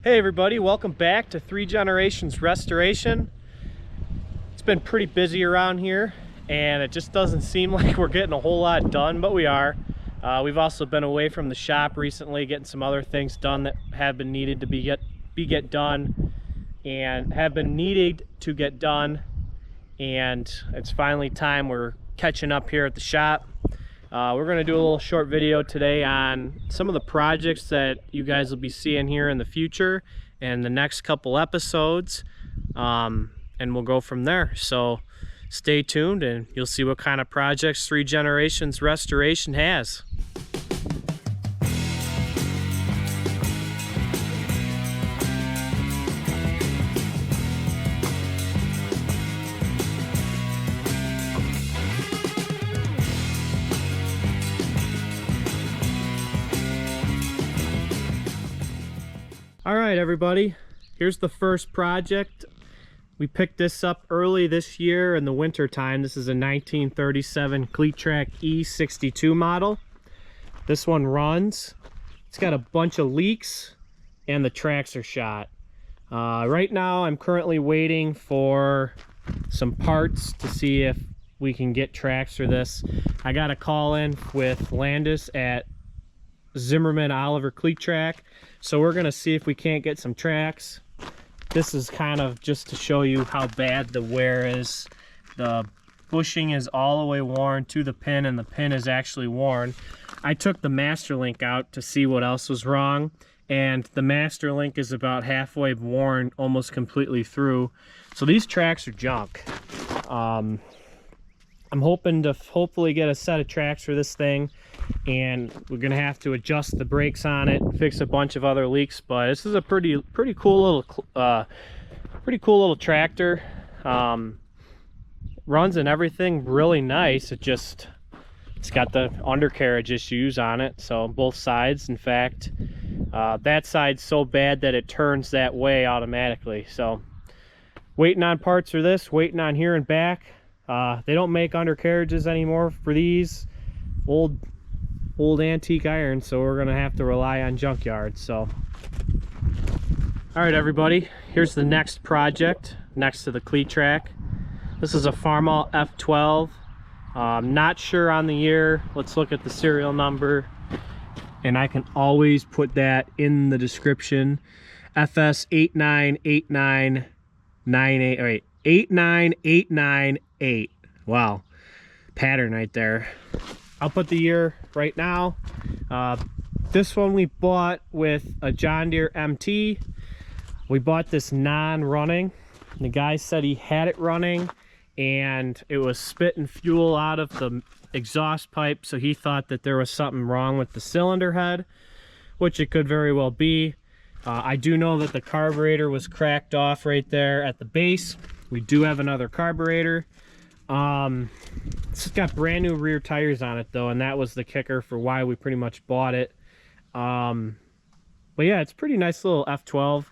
Hey everybody, welcome back to 3 Generations Restoration. It's been pretty busy around here and it just doesn't seem like we're getting a whole lot done, but we are. We've also been away from the shop recently, getting some other things done that have been needed to get done and have been needed to get done, and it's finally time. We're catching up here at the shop. We're going to do a little short video today on some of the projects that you guys will be seeing here in the future and the next couple episodes, and we'll go from there. So stay tuned and you'll see what kind of projects 3 Generations Restoration has. All right, everybody, here's the first project. We picked this up early this year in the winter time. This is a 1937 Cletrac E62 model. This one runs. It's got a bunch of leaks and the tracks are shot. Right now I'm currently waiting for some parts to see if we can get tracks for this. I got a call in with Landis at Zimmerman Oliver Cletrac, so we're gonna see if we can't get some tracks. This is kind of just to show you how bad the wear is. The bushing is all the way worn to the pin, and the pin is actually worn. I took the master link out to see what else was wrong, and the master link is about halfway worn, almost completely through. So these tracks are junk. I'm hoping to hopefully get a set of tracks for this thing, and we're gonna have to adjust the brakes on it, fix a bunch of other leaks. But this is a pretty cool little tractor. Runs and everything really nice. It's got the undercarriage issues on it, so both sides. In fact, that side's so bad that it turns that way automatically. So waiting on parts for this, waiting on here and back. They don't make undercarriages anymore for these old antique irons, so we're gonna have to rely on junkyards. So all right, everybody, here's the next project next to the Cletrac. This is a Farmall F12. Not sure on the year. Let's look at the serial number, and I can always put that in the description. FS 8989998, or 89898. Wow, pattern right there. I'll put the year right now. This one we bought with a John Deere MT. We bought this non-running. The guy said he had it running and it was spitting fuel out of the exhaust pipe, so he thought that there was something wrong with the cylinder head, which it could very well be. I do know that the carburetor was cracked off right there at the base. We do have another carburetor. It's got brand new rear tires on it though, and that was the kicker for why we pretty much bought it. But yeah, it's a pretty nice little F12.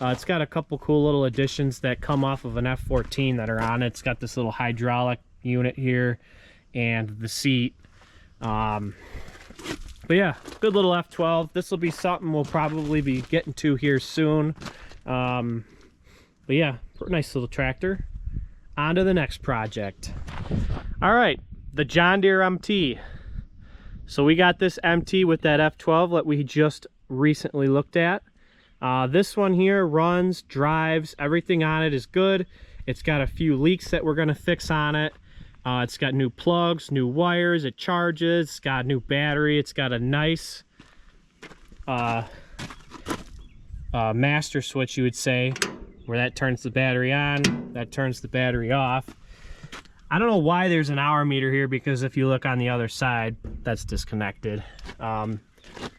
It's got a couple cool little additions that come off of an F14 that are on it. It's got this little hydraulic unit here and the seat. But yeah, good little F12. This will be something we'll probably be getting to here soon. But yeah, nice little tractor. On to the next project. All right, the John Deere MT. So we got this MT with that F12 that we just recently looked at. This one here runs, drives, everything on it is good. It's got a few leaks that we're gonna fix on it. It's got new plugs, new wires, it charges, it's got a new battery, it's got a nice master switch, you would say, where that turns the battery on, that turns the battery off. I don't know why there's an hour meter here, because if you look on the other side, that's disconnected.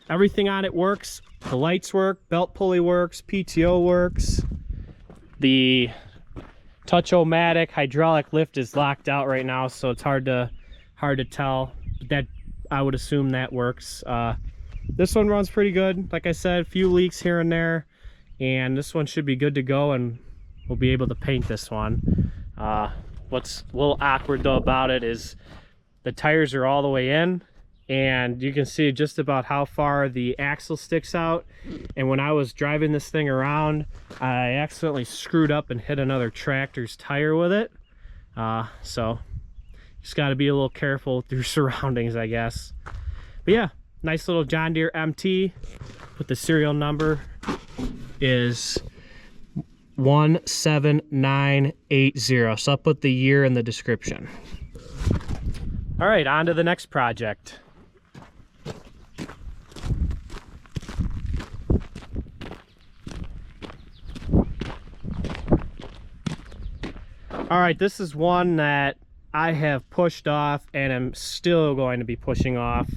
Everything on it works. The lights work, belt pulley works, PTO works. The touch-o-matic hydraulic lift is locked out right now, so it's hard to tell. That, I would assume that works. This one runs pretty good. Like I said, a few leaks here and there, and this one should be good to go, and we'll be able to paint this one. What's a little awkward though about it is the tires are all the way in and you can see just about how far the axle sticks out. And when I was driving this thing around, I accidentally screwed up and hit another tractor's tire with it. So just got to be a little careful with your surroundings, I guess. But yeah, nice little John Deere MT. But the serial number is 17980. So I'll put the year in the description. All right, on to the next project. All right, this is one that I have pushed off and I'm still going to be pushing off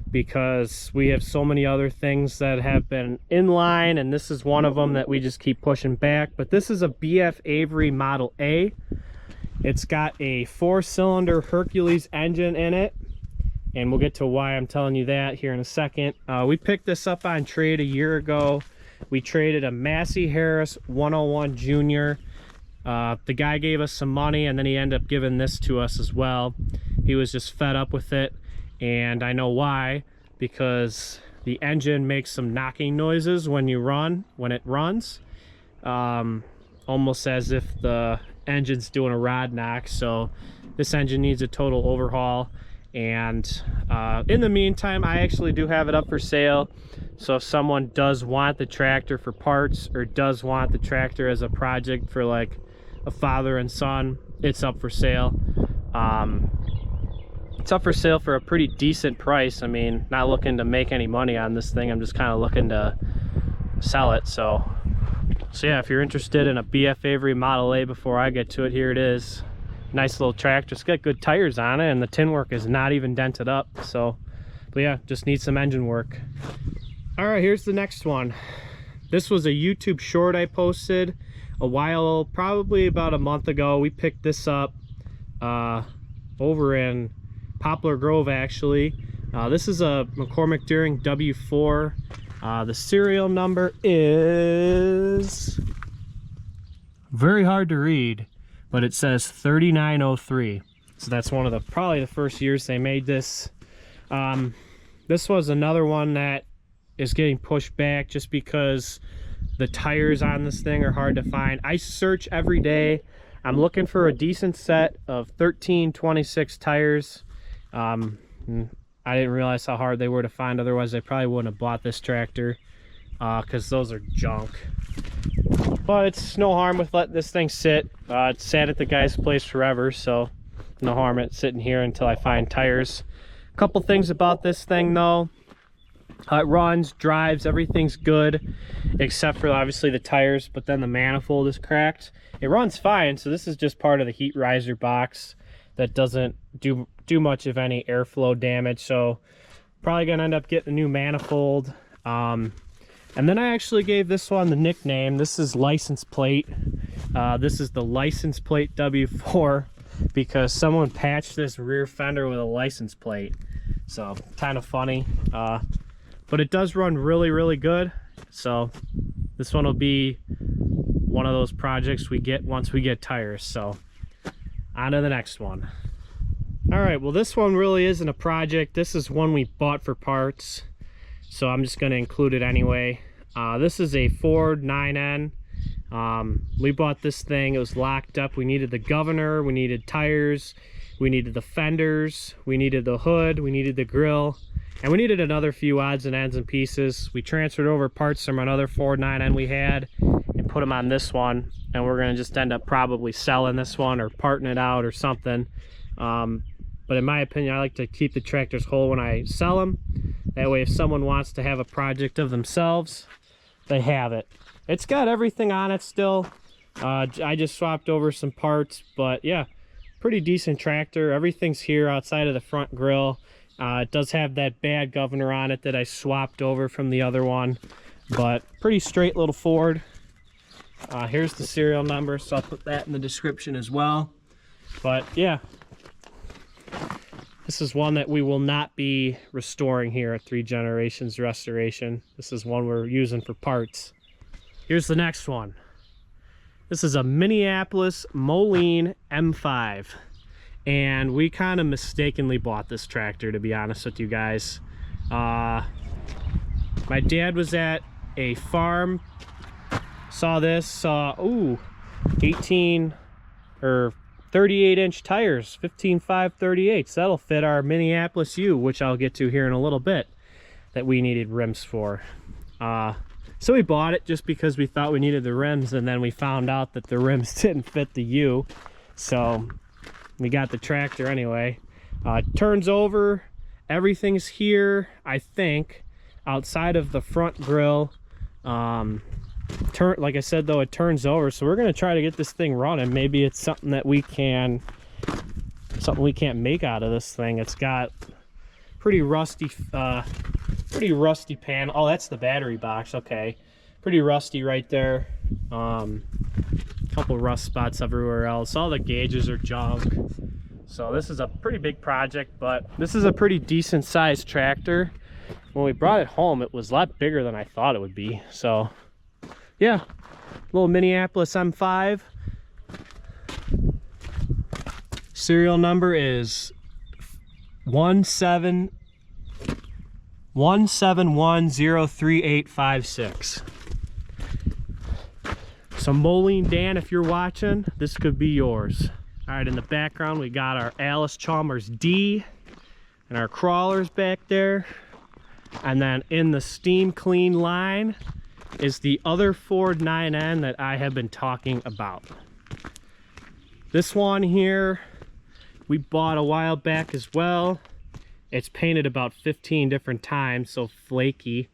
because we have so many other things that have been in line, and this is one of them that we just keep pushing back. But this is a BF Avery Model A. It's got a 4-cylinder Hercules engine in it, and we'll get to why I'm telling you that here in a second. We picked this up on trade a year ago. We traded a Massey Harris 101 Junior. The guy gave us some money, and then he ended up giving this to us as well. He was just fed up with it, and I know why, because the engine makes some knocking noises when it runs, almost as if the engine's doing a rod knock. So this engine needs a total overhaul, and in the meantime, I actually do have it up for sale. So if someone does want the tractor for parts, or does want the tractor as a project for like a father and son, it's up for sale. It's up for sale for a pretty decent price. I mean, not looking to make any money on this thing. I'm just kind of looking to sell it. So yeah, if you're interested in a BF Avery Model A, before I get to it, here it is. Nice little tractor. It's got good tires on it, and the tin work is not even dented up. So, but yeah, just needs some engine work. All right, here's the next one. This was a YouTube short I posted a while, probably about a month ago. We picked this up over in Poplar Grove, actually. This is a McCormick Deering W4. The serial number is very hard to read, but it says 3903. So that's one of the probably the first years they made this. This was another one that is getting pushed back just because the tires on this thing are hard to find. I search every day. I'm looking for a decent set of 1326 tires. I didn't realize how hard they were to find. Otherwise, I probably wouldn't have bought this tractor, because those are junk. But it's no harm with letting this thing sit. It's sat at the guy's place forever, so no harm at sitting here until I find tires. A couple things about this thing though. It runs, drives, everything's good, except for obviously the tires, but then the manifold is cracked. It runs fine, so this is just part of the heat riser box that doesn't do much of any airflow damage. So probably gonna end up getting a new manifold. And then I actually gave this one the nickname. This is license plate. This is the license plate W4 because someone patched this rear fender with a license plate. So kind of funny. But it does run really good. So this one will be one of those projects we get once we get tires. So on to the next one. All right, well, this one really isn't a project. This is one we bought for parts, so I'm just going to include it anyway. This is a Ford 9N. We bought this thing. It was locked up. We needed the governor, we needed tires, we needed the fenders, we needed the hood, we needed the grill, and we needed another few odds and ends and pieces. We transferred over parts from another Ford 9N we had and put them on this one, and we're going to just end up probably selling this one or parting it out or something. But in my opinion, I like to keep the tractors whole when I sell them. That way, if someone wants to have a project of themselves, they have it. It's got everything on it still. I just swapped over some parts, but yeah, pretty decent tractor. Everything's here outside of the front grille. It does have that bad governor on it that I swapped over from the other one, but pretty straight little Ford. Here's the serial number, so I'll put that in the description as well. But yeah, this is one that we will not be restoring here at 3 Generations Restoration. This is one we're using for parts. Here's the next one. This is a Minneapolis Molen M5. and we kind of mistakenly bought this tractor, to be honest with you guys. My dad was at a farm, saw this, saw 18 or 38-inch tires, 15.5 38s. That'll fit our Minneapolis U, which I'll get to here in a little bit, that we needed rims for. So we bought it just because we thought we needed the rims, and then we found out that the rims didn't fit the U. So we got the tractor anyway. Turns over, everything's here, I think, outside of the front grille. Like I said though, it turns over, so we're gonna try to get this thing running. Maybe it's something that we can't make out of this thing. It's got pretty rusty panel. Oh, that's the battery box. Okay, pretty rusty right there. Couple rust spots everywhere else. All the gauges are junk. So this is a pretty big project, but this is a pretty decent sized tractor. When we brought it home, it was a lot bigger than I thought it would be. So yeah, little Minneapolis M5. Serial number is 1710386. So Molen Dan, if you're watching, this could be yours. All right, in the background we got our Alice Chalmers D and our crawlers back there, and then in the steam clean line is the other Ford 9N that I have been talking about. This one here we bought a while back as well. It's painted about 15 different times, so flaky.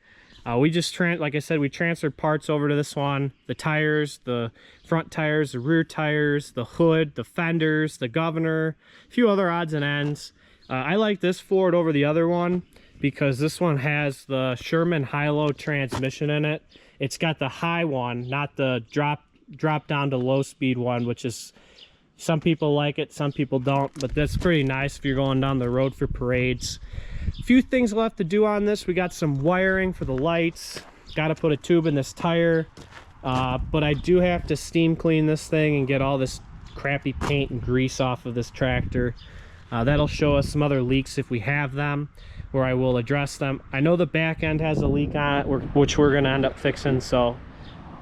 We just, like I said, we transferred parts over to this one. The tires, the front tires, the rear tires, the hood, the fenders, the governor, a few other odds and ends. I like this Ford over the other one because this one has the Sherman high-low transmission in it. It's got the high one, not the drop down to low speed one, which is, some people like it, some people don't, but that's pretty nice if you're going down the road for parades. A few things left to do on this. We got some wiring for the lights. Got to put a tube in this tire, but I do have to steam clean this thing and get all this crappy paint and grease off of this tractor. That'll show us some other leaks if we have them, where I will address them. I know the back end has a leak on it, which we're going to end up fixing, so.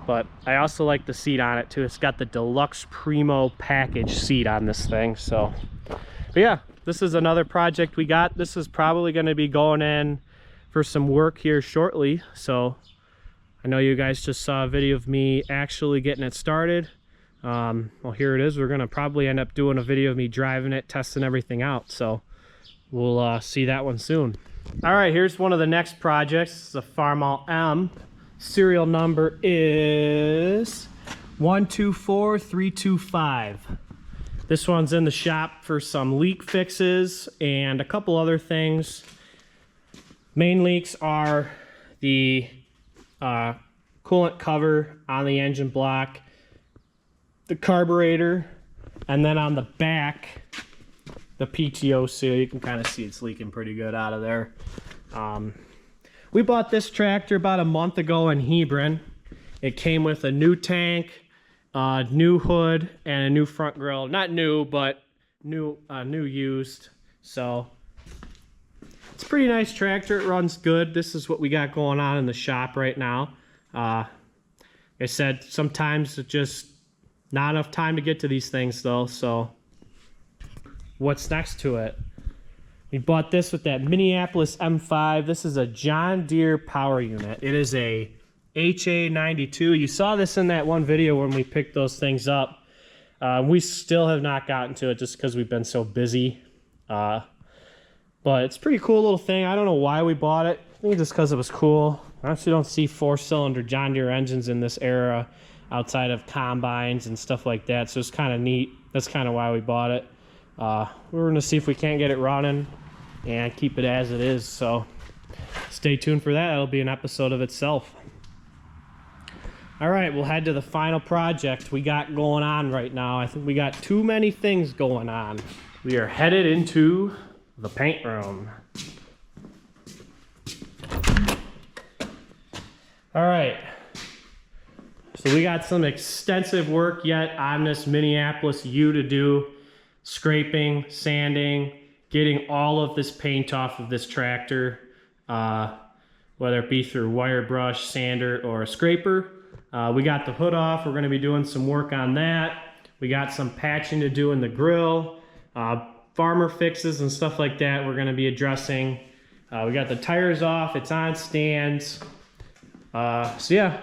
But I also like the seat on it too. It's got the Deluxe Primo package seat on this thing. So, but yeah, this is another project we got. This is probably going to be going in for some work here shortly. So I know you guys just saw a video of me actually getting it started. Well, here it is. We're going to probably end up doing a video of me driving it, testing everything out. So we'll see that one soon. All right, here's one of the next projects. It's a Farmall M. Serial number is 124325. This one's in the shop for some leak fixes and a couple other things. Main leaks are the coolant cover on the engine block, the carburetor, and then on the back, the PTO seal. You can kind of see it's leaking pretty good out of there. We bought this tractor about a month ago in Hebron. It came with a new tank, new hood, and a new front grille. Not new, but new used. So it's a pretty nice tractor. It runs good. This is what we got going on in the shop right now. Like I said, sometimes it's just not enough time to get to these things though. So what's next to it? We bought this with that Minneapolis M5. This is a John Deere power unit. It is a HA92. You saw this in that one video when we picked those things up. We still have not gotten to it just because we've been so busy. But it's a pretty cool little thing. I don't know why we bought it. I think just because it was cool. I actually don't see 4-cylinder John Deere engines in this era outside of combines and stuff like that. So it's kind of neat. That's kind of why we bought it. We're going to see if we can't get it running and keep it as it is. So stay tuned for that. It'll be an episode of itself. All right, we'll head to the final project we got going on right now. I think we got too many things going on. We are headed into the paint room. All right, so we got some extensive work yet on this Minneapolis U to do. scraping, sanding, getting all of this paint off of this tractor, whether it be through wire brush, sander, or a scraper. We got the hood off. We're going to be doing some work on that. We got some patching to do in the grill, farmer fixes and stuff like that we're going to be addressing. We got the tires off. It's on stands. So yeah,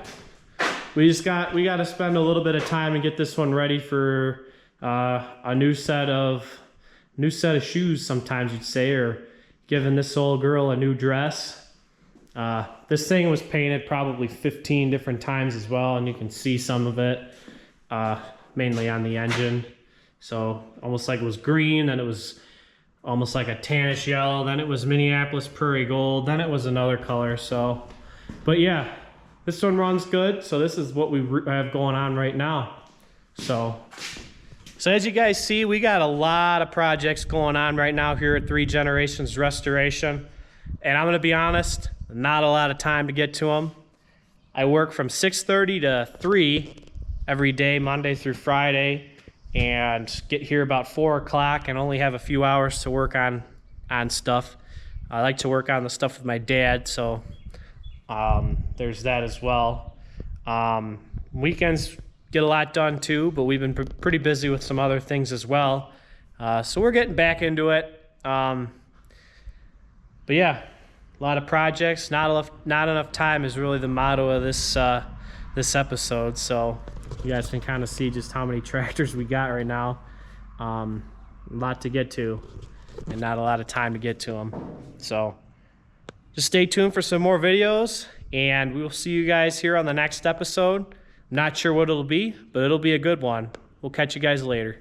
we got to spend a little bit of time and get this one ready for a new set of shoes, sometimes you'd say, or giving this old girl a new dress. This thing was painted probably 15 different times as well, and you can see some of it, mainly on the engine. So almost like it was green, then it was almost like a tannish yellow, then it was Minneapolis prairie gold, then it was another color. So, but yeah, this one runs good. So this is what we have going on right now. So as you guys see, we got a lot of projects going on right now here at 3 Generations Restoration. And I'm gonna be honest, not a lot of time to get to them. I work from 6:30 to 3 every day, Monday through Friday, and get here about 4 o'clock and only have a few hours to work on stuff. I like to work on the stuff with my dad, so there's that as well. Weekends get a lot done too, but we've been pretty busy with some other things as well. So we're getting back into it. But yeah, a lot of projects, not enough time is really the motto of this episode. So you guys can kind of see just how many tractors we got right now. A lot to get to and not a lot of time to get to them. So just stay tuned for some more videos, and we will see you guys here on the next episode. I'm not sure what it'll be, but it'll be a good one. We'll catch you guys later.